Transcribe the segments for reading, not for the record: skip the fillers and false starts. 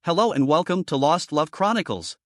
Hello and welcome to Lost Love Chronicles.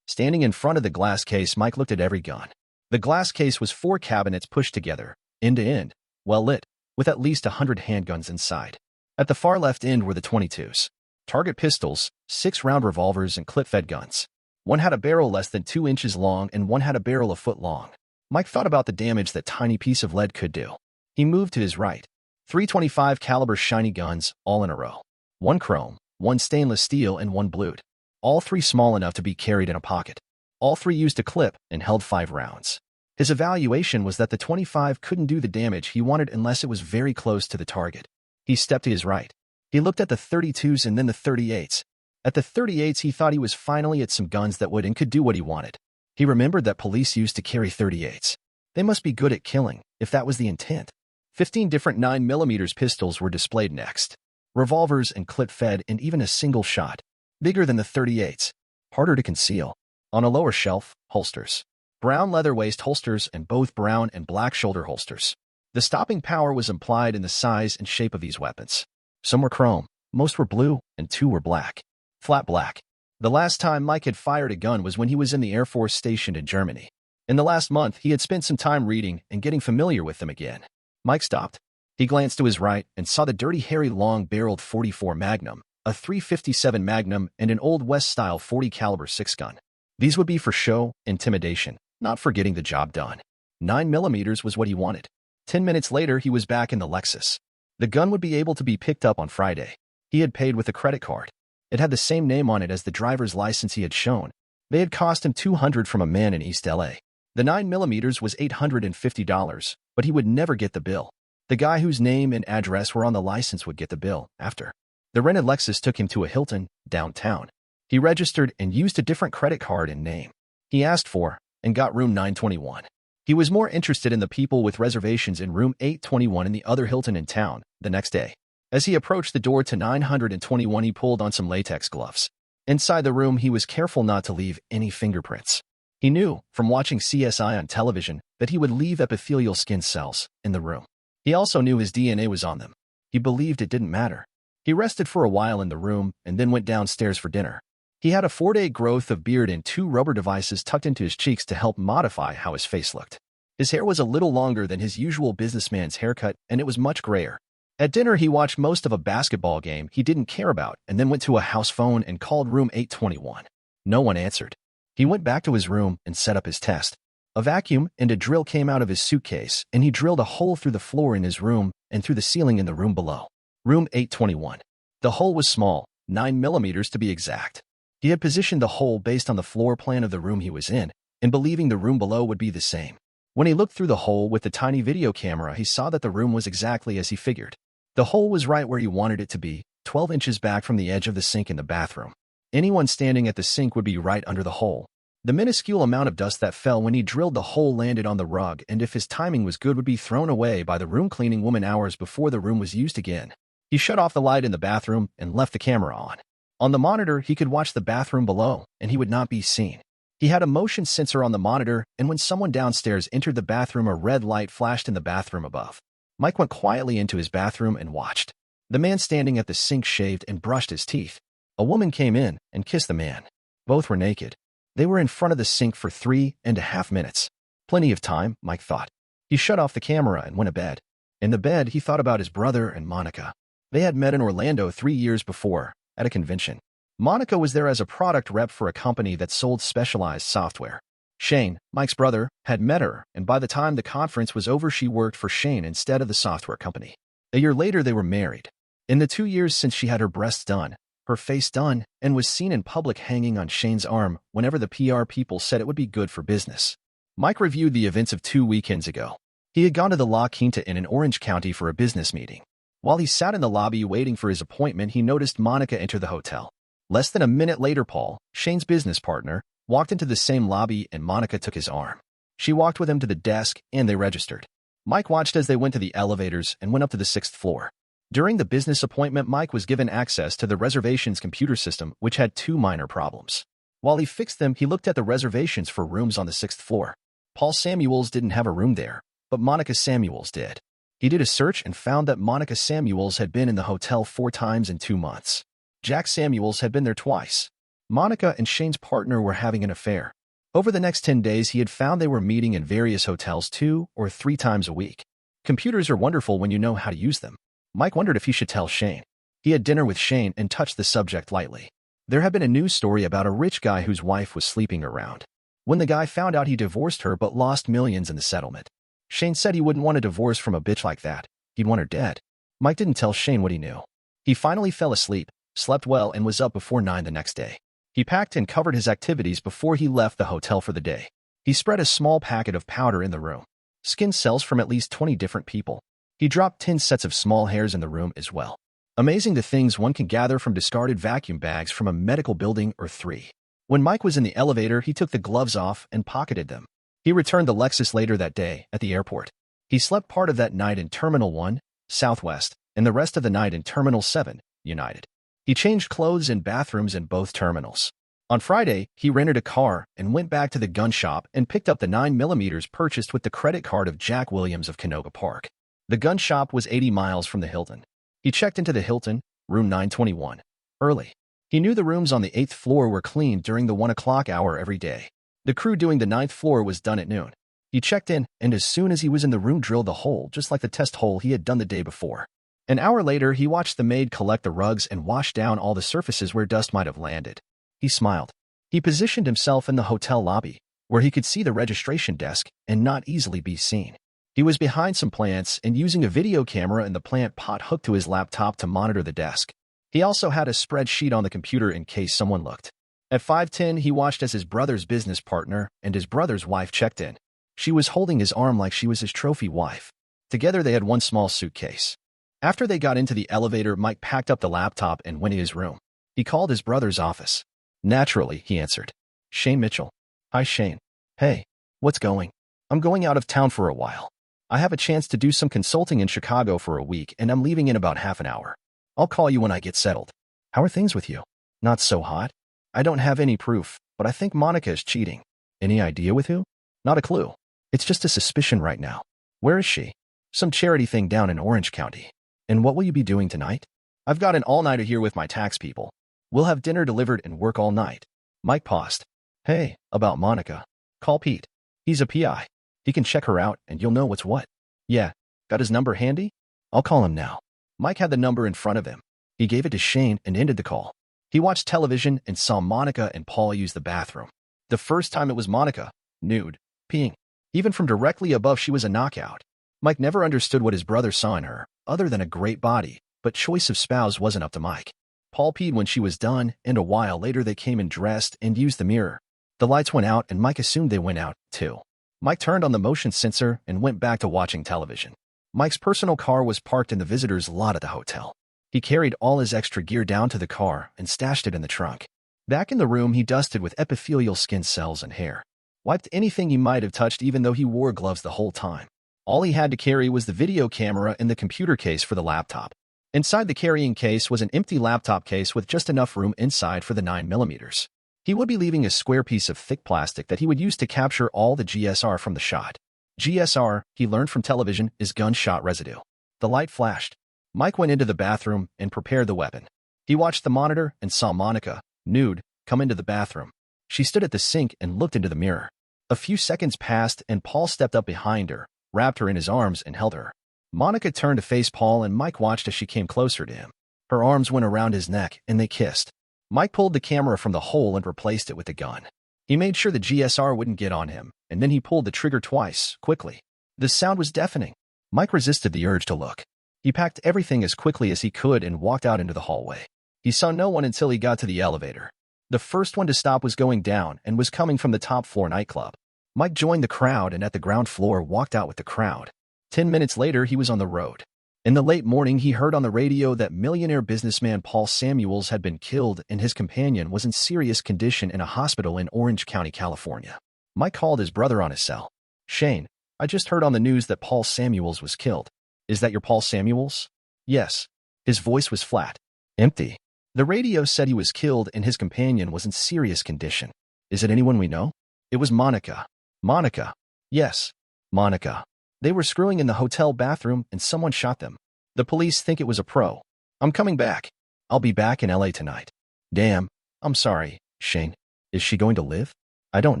Standing in front of the glass case, Mike looked at every gun. The glass case was 4 cabinets pushed together, end to end, well lit, with at least 100 handguns inside. At the far left end were the .22s, target pistols, 6-round revolvers, and clip-fed guns. One had a barrel less than 2 inches long and one had a barrel a foot long. Mike thought about the damage that tiny piece of lead could do. He moved to his right. 3 .25 caliber shiny guns, all in a row. 1 chrome, 1 stainless steel, and 1 blued. All 3 small enough to be carried in a pocket. All 3 used a clip and held 5 rounds. His evaluation was that the .25 couldn't do the damage he wanted unless it was very close to the target. He stepped to his right. He looked at the .32s and then the .38s. At the .38s, he thought he was finally at some guns that would and could do what he wanted. He remembered that police used to carry .38s. They must be good at killing, if that was the intent. 15 different 9mm pistols were displayed next. Revolvers and clip-fed, and even a single shot. Bigger than the .38s. Harder to conceal. On a lower shelf, holsters. Brown leather waist holsters and both brown and black shoulder holsters. The stopping power was implied in the size and shape of these weapons. Some were chrome, most were blue, and 2 were black. Flat black. The last time Mike had fired a gun was when he was in the Air Force stationed in Germany. In the last month, he had spent some time reading and getting familiar with them again. Mike stopped. He glanced to his right and saw the Dirty Harry long-barreled .44 Magnum, a .357 Magnum, and an Old West-style .40 caliber 6-gun. These would be for show, intimidation, not for getting the job done. 9mm was what he wanted. 10 minutes later, he was back in the Lexus. The gun would be able to be picked up on Friday. He had paid with a credit card. It had the same name on it as the driver's license he had shown. They had cost him $200 from a man in East LA. The 9mm was $850, but he would never get the bill. The guy whose name and address were on the license would get the bill after. The rented Lexus took him to a Hilton, downtown. He registered and used a different credit card and name. He asked for and got room 921. He was more interested in the people with reservations in room 821 in the other Hilton in town the next day. As he approached the door to 921, he pulled on some latex gloves. Inside the room, he was careful not to leave any fingerprints. He knew, from watching CSI on television, that he would leave epithelial skin cells in the room. He also knew his DNA was on them. He believed it didn't matter. He rested for a while in the room and then went downstairs for dinner. He had a 4-day growth of beard and 2 rubber devices tucked into his cheeks to help modify how his face looked. His hair was a little longer than his usual businessman's haircut, and it was much grayer. At dinner, he watched most of a basketball game he didn't care about and then went to a house phone and called room 821. No one answered. He went back to his room and set up his test. A vacuum and a drill came out of his suitcase, and he drilled a hole through the floor in his room and through the ceiling in the room below. Room 821. The hole was small, 9mm to be exact. He had positioned the hole based on the floor plan of the room he was in, and believing the room below would be the same. When he looked through the hole with the tiny video camera, he saw that the room was exactly as he figured. The hole was right where he wanted it to be, 12 inches back from the edge of the sink in the bathroom. Anyone standing at the sink would be right under the hole. The minuscule amount of dust that fell when he drilled the hole landed on the rug, and if his timing was good, would be thrown away by the room cleaning woman hours before the room was used again. He shut off the light in the bathroom and left the camera on. On the monitor, he could watch the bathroom below, and he would not be seen. He had a motion sensor on the monitor, and when someone downstairs entered the bathroom, a red light flashed in the bathroom above. Mike went quietly into his bathroom and watched. The man standing at the sink shaved and brushed his teeth. A woman came in and kissed the man. Both were naked. They were in front of the sink for 3.5 minutes. Plenty of time, Mike thought. He shut off the camera and went to bed. In the bed, he thought about his brother and Monica. They had met in Orlando 3 years before, at a convention. Monica was there as a product rep for a company that sold specialized software. Shane, Mike's brother, had met her, and by the time the conference was over, she worked for Shane instead of the software company. A year later, they were married. In the 2 years since she had her breasts done, her face done, and was seen in public hanging on Shane's arm whenever the PR people said it would be good for business. Mike reviewed the events of 2 weekends ago. He had gone to the La Quinta Inn in Orange County for a business meeting. While he sat in the lobby waiting for his appointment, he noticed Monica enter the hotel. Less than a minute later, Paul, Shane's business partner, walked into the same lobby and Monica took his arm. She walked with him to the desk and they registered. Mike watched as they went to the elevators and went up to the 6th floor. During the business appointment, Mike was given access to the reservations computer system, which had 2 minor problems. While he fixed them, he looked at the reservations for rooms on the 6th floor. Paul Samuels didn't have a room there, but Monica Samuels did. He did a search and found that Monica Samuels had been in the hotel 4 times in 2 months. Jack Samuels had been there twice. Monica and Shane's partner were having an affair. Over the next 10 days, he had found they were meeting in various hotels 2 or 3 times a week. Computers are wonderful when you know how to use them. Mike wondered if he should tell Shane. He had dinner with Shane and touched the subject lightly. There had been a news story about a rich guy whose wife was sleeping around. When the guy found out, he divorced her but lost millions in the settlement. Shane said he wouldn't want a divorce from a bitch like that. He'd want her dead. Mike didn't tell Shane what he knew. He finally fell asleep, slept well, and was up before 9 the next day. He packed and covered his activities before he left the hotel for the day. He spread a small packet of powder in the room. Skin cells from at least 20 different people. He dropped 10 sets of small hairs in the room as well. Amazing the things one can gather from discarded vacuum bags from a medical building or 3. When Mike was in the elevator, he took the gloves off and pocketed them. He returned the Lexus later that day at the airport. He slept part of that night in Terminal 1, Southwest, and the rest of the night in Terminal 7, United. He changed clothes and bathrooms in both terminals. On Friday, he rented a car and went back to the gun shop and picked up the 9mm purchased with the credit card of Jack Williams of Canoga Park. The gun shop was 80 miles from the Hilton. He checked into the Hilton, room 921, early. He knew the rooms on the 8th floor were cleaned during the 1 o'clock hour every day. The crew doing the 9th floor was done at noon. He checked in, and as soon as he was in the room, drilled the hole, just like the test hole he had done the day before. An hour later, he watched the maid collect the rugs and wash down all the surfaces where dust might have landed. He smiled. He positioned himself in the hotel lobby, where he could see the registration desk and not easily be seen. He was behind some plants and using a video camera in the plant pot hooked to his laptop to monitor the desk. He also had a spreadsheet on the computer in case someone looked. At 5:10, he watched as his brother's business partner and his brother's wife checked in. She was holding his arm like she was his trophy wife. Together, they had one small suitcase. After they got into the elevator, Mike packed up the laptop and went to his room. He called his brother's office. Naturally, he answered. Shane Mitchell. Hi, Shane. Hey, what's going? I'm going out of town for a while. I have a chance to do some consulting in Chicago for a week, and I'm leaving in about half an hour. I'll call you when I get settled. How are things with you? Not so hot. I don't have any proof, but I think Monica is cheating. Any idea with who? Not a clue. It's just a suspicion right now. Where is she? Some charity thing down in Orange County. And what will you be doing tonight? I've got an all-nighter here with my tax people. We'll have dinner delivered and work all night. Mike paused. Hey, about Monica. Call Pete. He's a PI. He can check her out and you'll know what's what. Yeah, got his number handy? I'll call him now. Mike had the number in front of him. He gave it to Shane and ended the call. He watched television and saw Monica and Paul use the bathroom. The first time it was Monica, nude, peeing. Even from directly above, she was a knockout. Mike never understood what his brother saw in her, other than a great body, but choice of spouse wasn't up to Mike. Paul peed when she was done, and a while later they came and dressed and used the mirror. The lights went out and Mike assumed they went out, too. Mike turned on the motion sensor and went back to watching television. Mike's personal car was parked in the visitor's lot at the hotel. He carried all his extra gear down to the car and stashed it in the trunk. Back in the room, he dusted with epithelial skin cells and hair. Wiped anything he might have touched even though he wore gloves the whole time. All he had to carry was the video camera and the computer case for the laptop. Inside the carrying case was an empty laptop case with just enough room inside for the 9mm. He would be leaving a square piece of thick plastic that he would use to capture all the GSR from the shot. GSR, he learned from television, is gunshot residue. The light flashed. Mike went into the bathroom and prepared the weapon. He watched the monitor and saw Monica, nude, come into the bathroom. She stood at the sink and looked into the mirror. A few seconds passed and Paul stepped up behind her, wrapped her in his arms and held her. Monica turned to face Paul and Mike watched as she came closer to him. Her arms went around his neck and they kissed. Mike pulled the camera from the hole and replaced it with the gun. He made sure the GSR wouldn't get on him, and then he pulled the trigger twice, quickly. The sound was deafening. Mike resisted the urge to look. He packed everything as quickly as he could and walked out into the hallway. He saw no one until he got to the elevator. The first one to stop was going down and was coming from the top floor nightclub. Mike joined the crowd and at the ground floor walked out with the crowd. 10 minutes later, he was on the road. In the late morning, he heard on the radio that millionaire businessman Paul Samuels had been killed and his companion was in serious condition in a hospital in Orange County, California. Mike called his brother on his cell. Shane, I just heard on the news that Paul Samuels was killed. Is that your Paul Samuels? Yes. His voice was flat. Empty. The radio said he was killed and his companion was in serious condition. Is it anyone we know? It was Monica. Monica. Yes. Monica. They were screwing in the hotel bathroom and someone shot them. The police think it was a pro. I'm coming back. I'll be back in LA tonight. Damn, I'm sorry, Shane. Is she going to live? I don't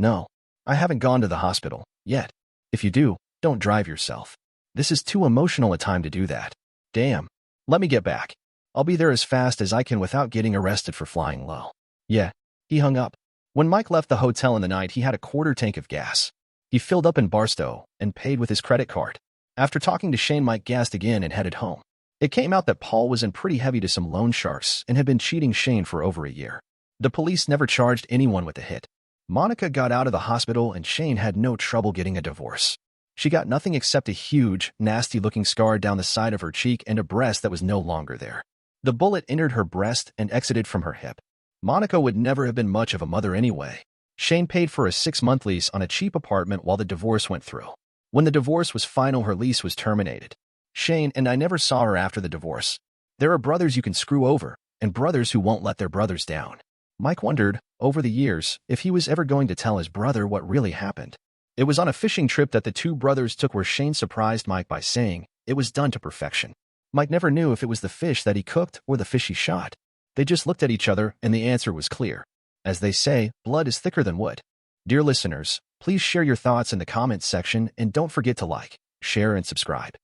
know. I haven't gone to the hospital yet. If you do, don't drive yourself. This is too emotional a time to do that. Damn. Let me get back. I'll be there as fast as I can without getting arrested for flying low. Yeah. He hung up. When Mike left the hotel in the night, he had a quarter tank of gas. He filled up in Barstow and paid with his credit card. After talking to Shane, Mike gassed again and headed home. It came out that Paul was in pretty heavy to some loan sharks and had been cheating Shane for over a year. The police never charged anyone with the hit. Monica got out of the hospital and Shane had no trouble getting a divorce. She got nothing except a huge, nasty-looking scar down the side of her cheek and a breast that was no longer there. The bullet entered her breast and exited from her hip. Monica would never have been much of a mother anyway. Shane paid for a 6-month lease on a cheap apartment while the divorce went through. When the divorce was final, her lease was terminated. Shane and I never saw her after the divorce. There are brothers you can screw over, and brothers who won't let their brothers down. Mike wondered, over the years, if he was ever going to tell his brother what really happened. It was on a fishing trip that the two brothers took where Shane surprised Mike by saying it was done to perfection. Mike never knew if it was the fish that he cooked or the fish he shot. They just looked at each other and the answer was clear. As they say, blood is thicker than wood. Dear listeners, please share your thoughts in the comments section and don't forget to like, share, and subscribe.